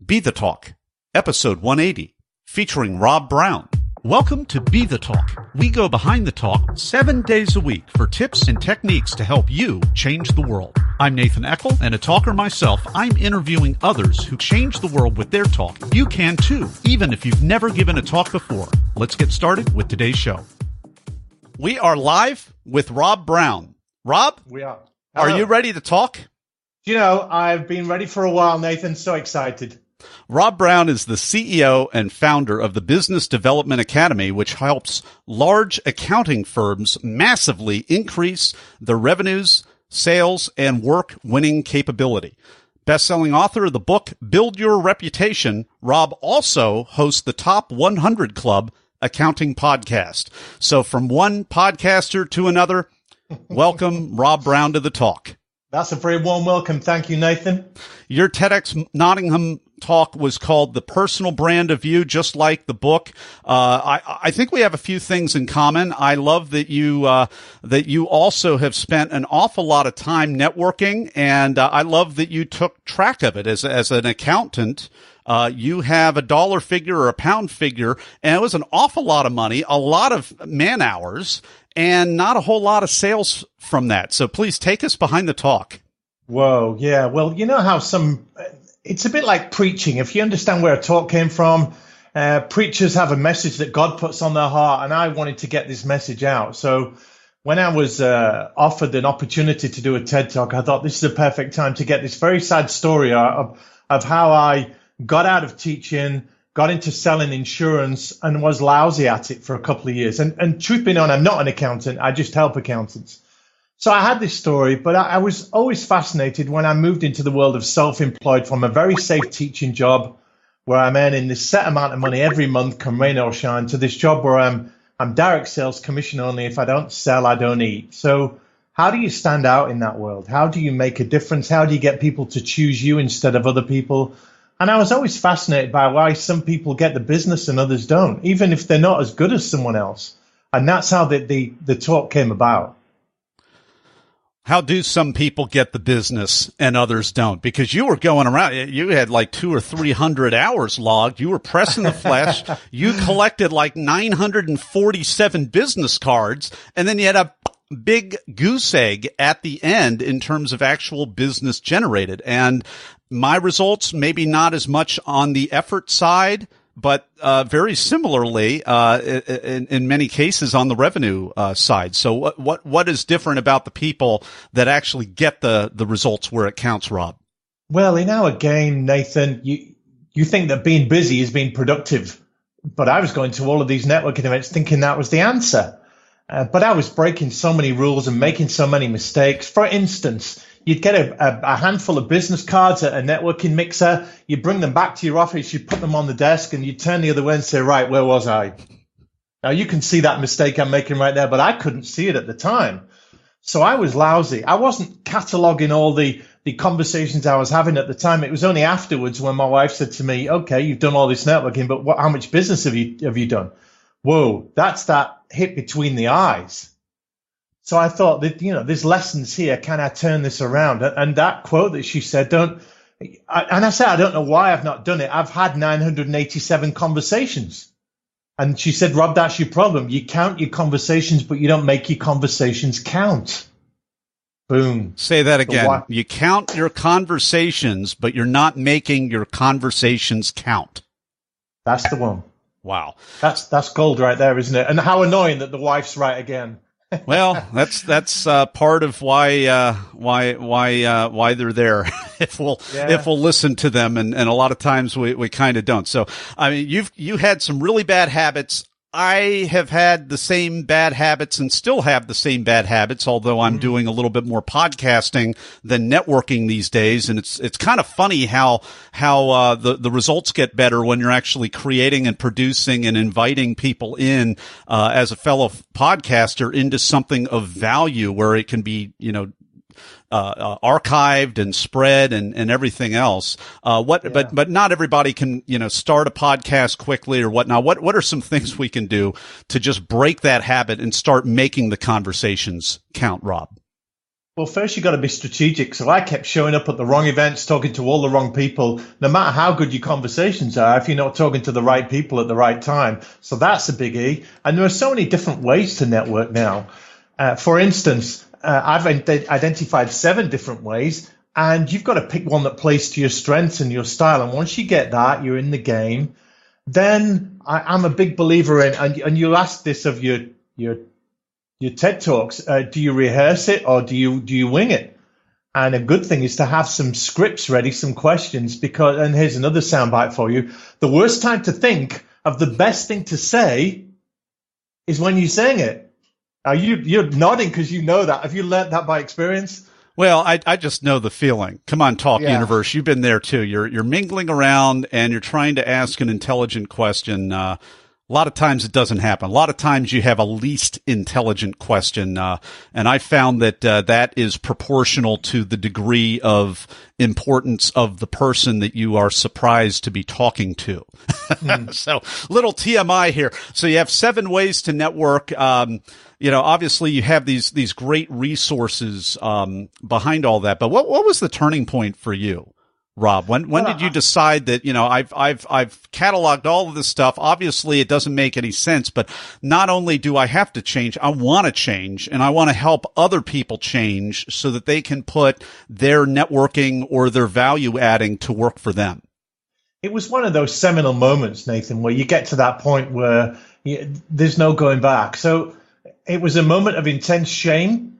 Be the Talk, episode 180, featuring Rob Brown. Welcome to Be the Talk. We go behind the talk 7 days a week for tips and techniques to help you change the world. I'm Nathan Eckel, and a talker myself. I'm interviewing others who change the world with their talk. You can too, even if you've never given a talk before. Let's get started with today's show. We are live with Rob Brown. Rob? We are. Hello. Are you ready to talk? You know, I've been ready for a while, Nathan. So excited. Rob Brown is the CEO and founder of the Business Development Academy, which helps large accounting firms massively increase their revenues, sales, and work-winning capability. Best-selling author of the book, Build Your Reputation, Rob also hosts the Top 100 Club accounting podcast. So from one podcaster to another, welcome Rob Brown to the talk. That's a very warm welcome. Thank you, Nathan. Your TEDx Nottingham talk was called The Personal Brand of You, just like the book. I think we have a few things in common. I love that you also have spent an awful lot of time networking, and I love that you took track of it as an accountant. You have a dollar figure or a pound figure, and it was an awful lot of money, a lot of man hours, and not a whole lot of sales from that. So please take us behind the talk. Whoa, yeah. Well, you know how it's a bit like preaching. If you understand where a talk came from, preachers have a message that God puts on their heart, and I wanted to get this message out. So when I was offered an opportunity to do a TED Talk, I thought this is a perfect time to get this very sad story of how I got out of teaching, got into selling insurance, and was lousy at it for a couple of years. And truth be known, I'm not an accountant. I just help accountants. So I had this story, but I was always fascinated when I moved into the world of self-employed from a very safe teaching job where I'm earning this set amount of money every month, come rain or shine, to this job where I'm direct sales, commission only. If I don't sell, I don't eat. So how do you stand out in that world? How do you make a difference? How do you get people to choose you instead of other people? And I was always fascinated by why some people get the business and others don't, even if they're not as good as someone else. And that's how the talk came about. How do some people get the business and others don't? Because you were going around, you had like 200 or 300 hours logged. You were pressing the flesh. You collected like 947 business cards, and then you had a big goose egg at the end in terms of actual business generated. And my results, maybe not as much on the effort side, but very similarly in many cases on the revenue side. So what is different about the people that actually get the results where it counts, Rob? Well, in our game, Nathan, you think that being busy is being productive, but I was going to all of these networking events thinking that was the answer. But I was breaking so many rules and making so many mistakes. For instance, you'd get a handful of business cards at a networking mixer. You bring them back to your office. You put them on the desk and you turn the other way and say, right, where was I? Now, you can see that mistake I'm making right there, but I couldn't see it at the time. So I was lousy. I wasn't cataloging all the conversations I was having at the time. It was only afterwards when my wife said to me, okay, you've done all this networking, but how much business have you done? Whoa, that's that hit between the eyes. So I thought that, there's lessons here. Can I turn this around? And that quote that she said, and I said, I don't know why I've not done it. I've had 987 conversations. And she said, Rob, that's your problem. You count your conversations, but you don't make your conversations count. Boom. Say that again. You count your conversations, but you're not making your conversations count. That's the one. Wow. That's gold right there, isn't it? And how annoying that the wife's right again. Well, that's part of why they're there. if we'll listen to them, and a lot of times we kind of don't. So I mean, you had some really bad habits. I have had the same bad habits and still have the same bad habits, although I'm doing a little bit more podcasting than networking these days. And it's kind of funny how the results get better when you're actually creating and producing and inviting people in, as a fellow podcaster into something of value where it can be, archived and spread and everything else. But not everybody can, start a podcast quickly or whatnot. What are some things we can do to just break that habit and start making the conversations count, Rob? Well, first you got to be strategic. So I kept showing up at the wrong events, talking to all the wrong people. No matter how good your conversations are, if you're not talking to the right people at the right time. So that's a biggie. And there are so many different ways to network now. For instance, I've identified 7 different ways, and you've got to pick one that plays to your strengths and your style. And once you get that, you're in the game. Then I'm a big believer in, and you'll ask this of your TED Talks, do you rehearse it or do you wing it? And a good thing is to have some scripts ready, some questions, because, and here's another soundbite for you. The worst time to think of the best thing to say is when you're saying it. You're nodding because you know that. Have you learned that by experience? Well, I just know the feeling. Come on, Talk Universe. You've been there too. You're mingling around and you're trying to ask an intelligent question. A lot of times it doesn't happen. A lot of times you have a least intelligent question. And I found that that is proportional to the degree of importance of the person that you are surprised to be talking to. So little TMI here. So you have 7 ways to network. Obviously you have these great resources behind all that. But what was the turning point for you, Rob? When did you decide that, I've cataloged all of this stuff. Obviously it doesn't make any sense, but not only do I have to change, I want to change, and I want to help other people change so that they can put their networking or their value adding to work for them. It was one of those seminal moments, Nathan, where you get to that point where there's no going back. So it was a moment of intense shame,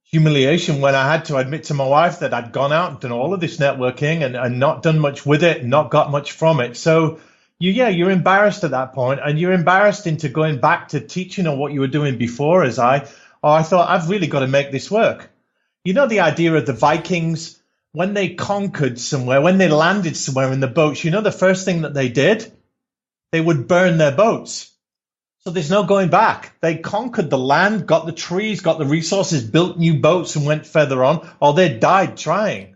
humiliation, when I had to admit to my wife that I'd gone out and done all of this networking and not done much with it, not got much from it. So you're embarrassed at that point, and you're embarrassed into going back to teaching on what you were doing before. I thought, I've really got to make this work. You know, the idea of the Vikings, when they conquered somewhere, when they landed somewhere in the boats, the first thing that they did, they would burn their boats. So there's no going back. They conquered the land, got the trees, got the resources, built new boats and went further on, or they died trying.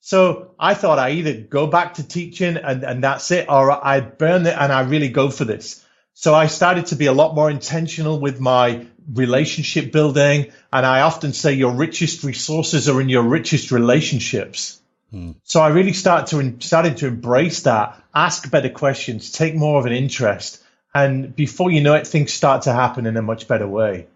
So I thought I either go back to teaching and that's it, or I burn it and I really go for this. So I started to be a lot more intentional with my relationship building. And I often say your richest resources are in your richest relationships. So I really started to embrace that, ask better questions, take more of an interest. And before you know it, things start to happen in a much better way.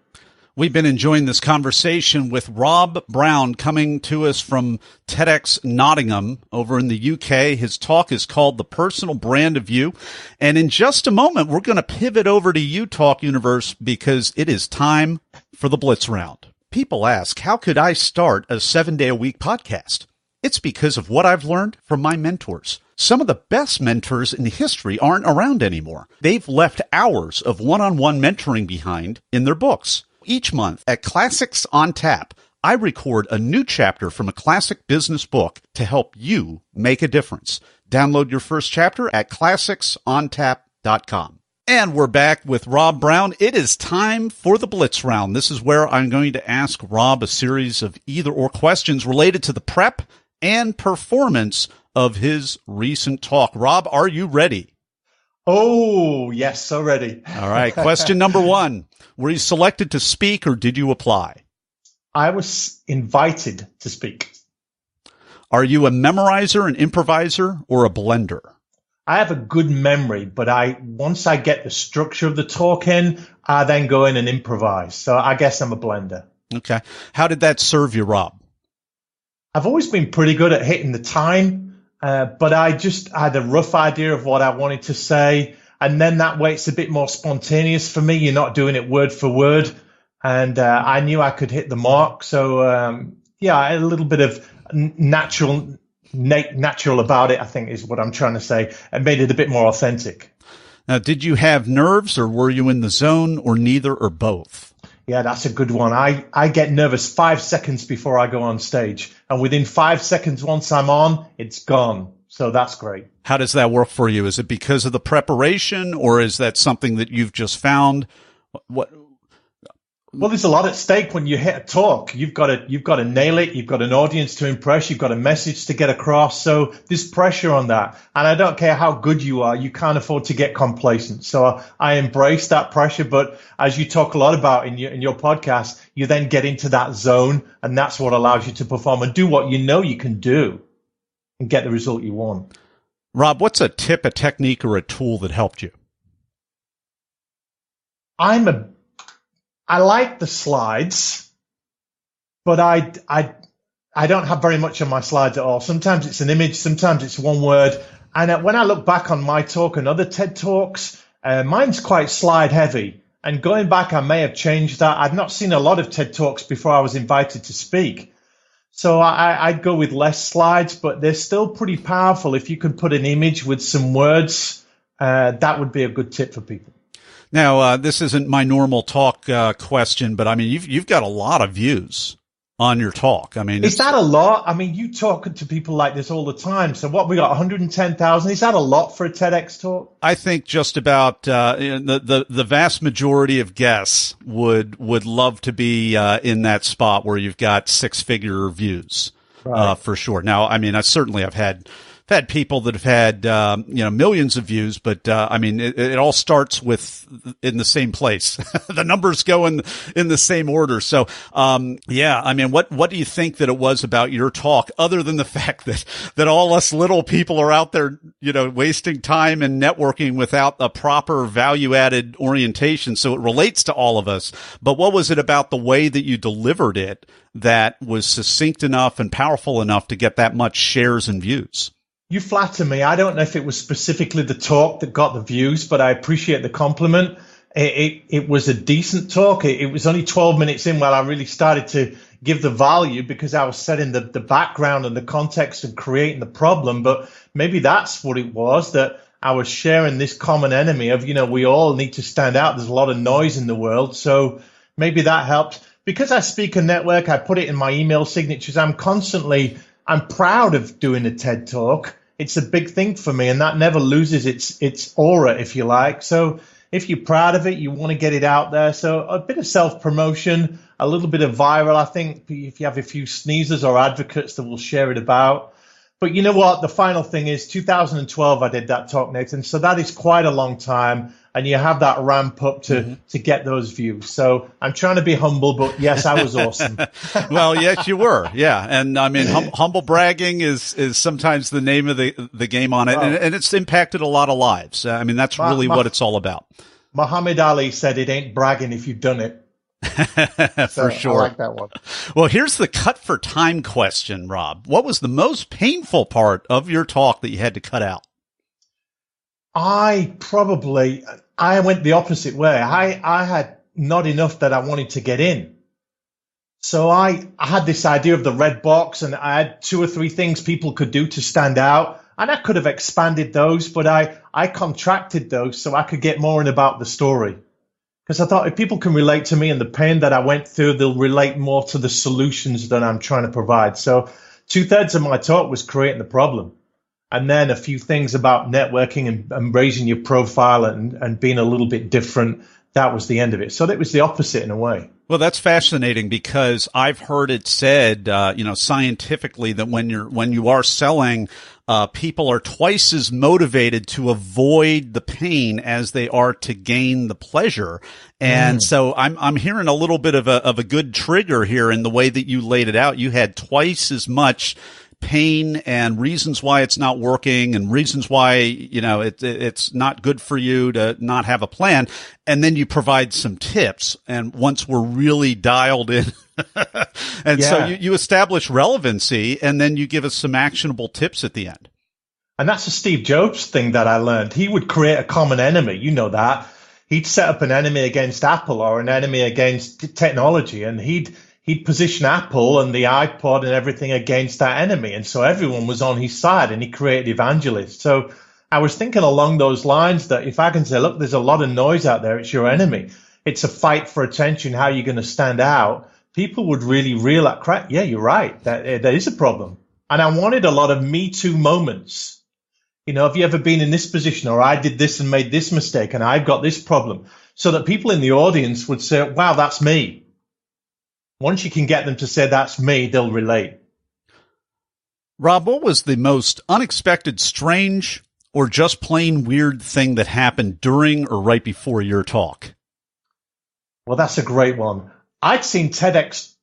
We've been enjoying this conversation with Rob Brown, coming to us from TEDx Nottingham over in the UK. His talk is called The Personal Brand of You. And in just a moment, we're going to pivot over to you, Talk Universe, because it is time for the Blitz Round. People ask, how could I start a 7-day-a-week podcast? It's because of what I've learned from my mentors. Some of the best mentors in history aren't around anymore. They've left hours of one-on-one mentoring behind in their books. Each month at Classics on Tap, I record a new chapter from a classic business book to help you make a difference. Download your first chapter at classicsontap.com. And we're back with Rob Brown. It is time for the Blitz Round. This is where I'm going to ask Rob a series of either-or questions related to the prep and performance of his recent talk. Rob, are you ready? Oh, yes, so ready. All right. Question number 1. Were you selected to speak or did you apply? I was invited to speak. Are you a memorizer, an improviser, or a blender? I have a good memory, but once I get the structure of the talk in, I then go in and improvise. So I guess I'm a blender. Okay. How did that serve you, Rob? I've always been pretty good at hitting the time, but I just had a rough idea of what I wanted to say. And then that way it's a bit more spontaneous for me. You're not doing it word for word. And I knew I could hit the mark. So, I had a little bit of natural about it, I think is what I'm trying to say, and made it a bit more authentic. Now, did you have nerves, or were you in the zone, or neither, or both? Yeah, that's a good one. I get nervous 5 seconds before I go on stage. And within 5 seconds, once I'm on, it's gone. So that's great. How does that work for you? Is it because of the preparation, or is that something that you've just found? Well, there's a lot at stake when you hit a talk. You've got to nail it. You've got an audience to impress. You've got a message to get across. So there's pressure on that. And I don't care how good you are, you can't afford to get complacent. So I embrace that pressure. But as you talk a lot about in your podcast, you then get into that zone, and that's what allows you to perform and do what you know you can do and get the result you want. Rob, what's a tip, a technique, or a tool that helped you? I like the slides, but I don't have very much on my slides at all. Sometimes it's an image, sometimes it's one word. And when I look back on my talk and other TED Talks, mine's quite slide heavy. And going back, I may have changed that. I've not seen a lot of TED Talks before I was invited to speak. So I'd go with less slides, but they're still pretty powerful. If you can put an image with some words, that would be a good tip for people. Now, this isn't my normal talk question, but I mean, you've got a lot of views on your talk. I mean, is that a lot? I mean, you talk to people like this all the time. So what, we got 110,000? Is that a lot for a TEDx talk? I think just about the vast majority of guests would love to be in that spot where you've got 6-figure views, right. For sure. Now, I mean, I've had people that have had, millions of views, but, I mean, it all starts in the same place. The numbers go in the same order. So, yeah, I mean, what do you think that it was about your talk, other than the fact that all us little people are out there, wasting time and networking without a proper value added orientation? So it relates to all of us. But what was it about the way that you delivered it that was succinct enough and powerful enough to get that much shares and views? You flatter me. I don't know if it was specifically the talk that got the views, but I appreciate the compliment. It was a decent talk. It was only 12 minutes in while I really started to give the value, because I was setting the background and the context and creating the problem. But maybe that's what it was, that I was sharing this common enemy of, we all need to stand out. There's a lot of noise in the world. So maybe that helped. Because I speak and network, I put it in my email signatures. I'm proud of doing a TED Talk. It's a big thing for me, and that never loses its aura, if you like. So if you're proud of it, you want to get it out there. So a bit of self-promotion, a little bit of viral. I think if you have a few sneezers or advocates that will share it about. But you know what? The final thing is 2012, I did that talk, Nathan. So that is quite a long time. And you have that ramp up to get those views. So I'm trying to be humble, but yes, I was awesome. Well, yes, you were. Yeah. And I mean, humble bragging is sometimes the name of the game on it. Well, and it's impacted a lot of lives. I mean, that's really what it's all about. Muhammad Ali said it ain't bragging if you've done it. For sure. I like that one. Well, here's the cut for time question, Rob. What was the most painful part of your talk that you had to cut out? I went the opposite way. I had not enough that I wanted to get in. So I had this idea of the red box, and I had 2 or 3 things people could do to stand out. And I could have expanded those, but I contracted those so I could get more in about the story. Because I thought if people can relate to me and the pain that I went through, they'll relate more to the solutions that I'm trying to provide. So 2/3 of my talk was creating the problem. And then a few things about networking and raising your profile and being a little bit different. That was the end of it. So that was the opposite in a way. Well, that's fascinating, because I've heard it said, scientifically, that when you are selling, people are twice as motivated to avoid the pain as they are to gain the pleasure. And so I'm hearing a little bit of a good trigger here in the way that you laid it out. You had twice as much pain and reasons why it's not working and reasons why, it's not good for you to not have a plan. And then you provide some tips. And once we're really dialed in, so you establish relevancy, and then you give us some actionable tips at the end. And that's a Steve Jobs thing that I learned. He would create a common enemy. You know that. He'd set up an enemy against Apple or an enemy against technology, and he'd position Apple and the iPod and everything against that enemy. And so everyone was on his side, and he created evangelists. So I was thinking along those lines that if I can say, look, there's a lot of noise out there. It's your enemy. It's a fight for attention. How are you going to stand out? People would really realize, crap, yeah, you're right. That is a problem. And I wanted a lot of Me Too moments. Have you ever been in this position, or I did this and made this mistake and I've got this problem, so that people in the audience would say, wow, that's me. Once you can get them to say, that's me, they'll relate. Rob, what was the most unexpected, strange, or just plain weird thing that happened during or right before your talk? Well, that's a great one. I'd seen TED Talks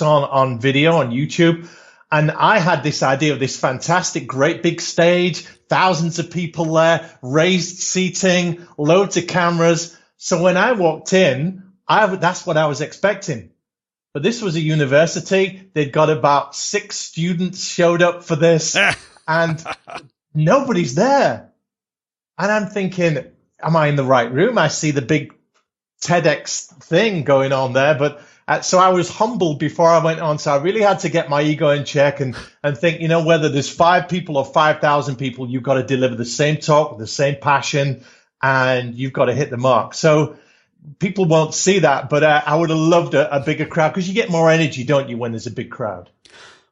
on video on YouTube, and I had this idea of this fantastic, great big stage, thousands of people there, raised seating, loads of cameras. So when I walked in, that's what I was expecting. But this was a university. They'd got about 6 students showed up for this, and nobody's there. And I'm thinking, am I in the right room? I see the big TEDx thing going on there. But so I was humbled before I went on. So I really had to get my ego in check and think, whether there's 5 people or 5,000 people, you've got to deliver the same talk with the same passion, and you've got to hit the mark. So people won't see that, but I would have loved a bigger crowd, because you get more energy, don't you, when there's a big crowd?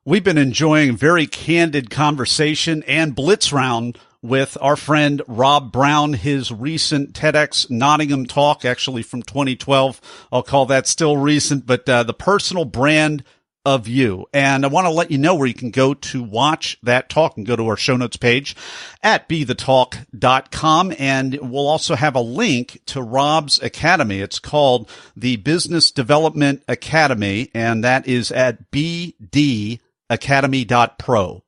We've been enjoying very candid conversation and blitz round with our friend Rob Brown, his recent TEDx Nottingham talk, actually from 2012. I'll call that still recent, but the personal brand of you. And I want to let you know where you can go to watch that talk, and go to our show notes page at BeTheTalk.com. And we'll also have a link to Rob's Academy. It's called the Business Development Academy, and that is at bdacademy.pro.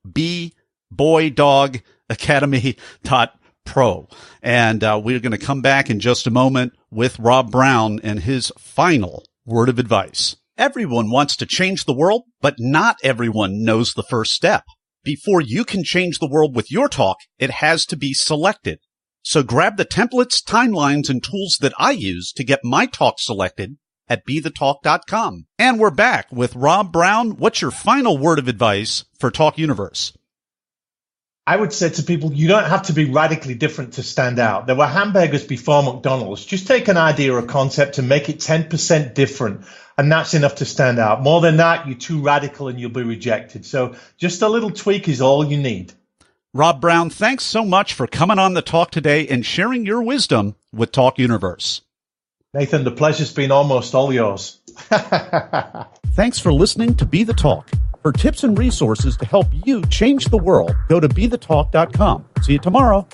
Academy.pro. And we're going to come back in just a moment with Rob Brown and his final word of advice. Everyone wants to change the world, but not everyone knows the first step. Before you can change the world with your talk, it has to be selected. So grab the templates, timelines, and tools that I use to get my talk selected at BeTheTalk.com. And we're back with Rob Brown. What's your final word of advice for Talk Universe? I would say to people, you don't have to be radically different to stand out. There were hamburgers before McDonald's. Just take an idea or a concept and make it 10% different, and that's enough to stand out. More than that, you're too radical and you'll be rejected. So just a little tweak is all you need. Rob Brown, thanks so much for coming on the talk today and sharing your wisdom with Talk Universe. Nathan, the pleasure's been almost all yours. Thanks for listening to Be The Talk. For tips and resources to help you change the world, go to BeTheTalk.com. See you tomorrow.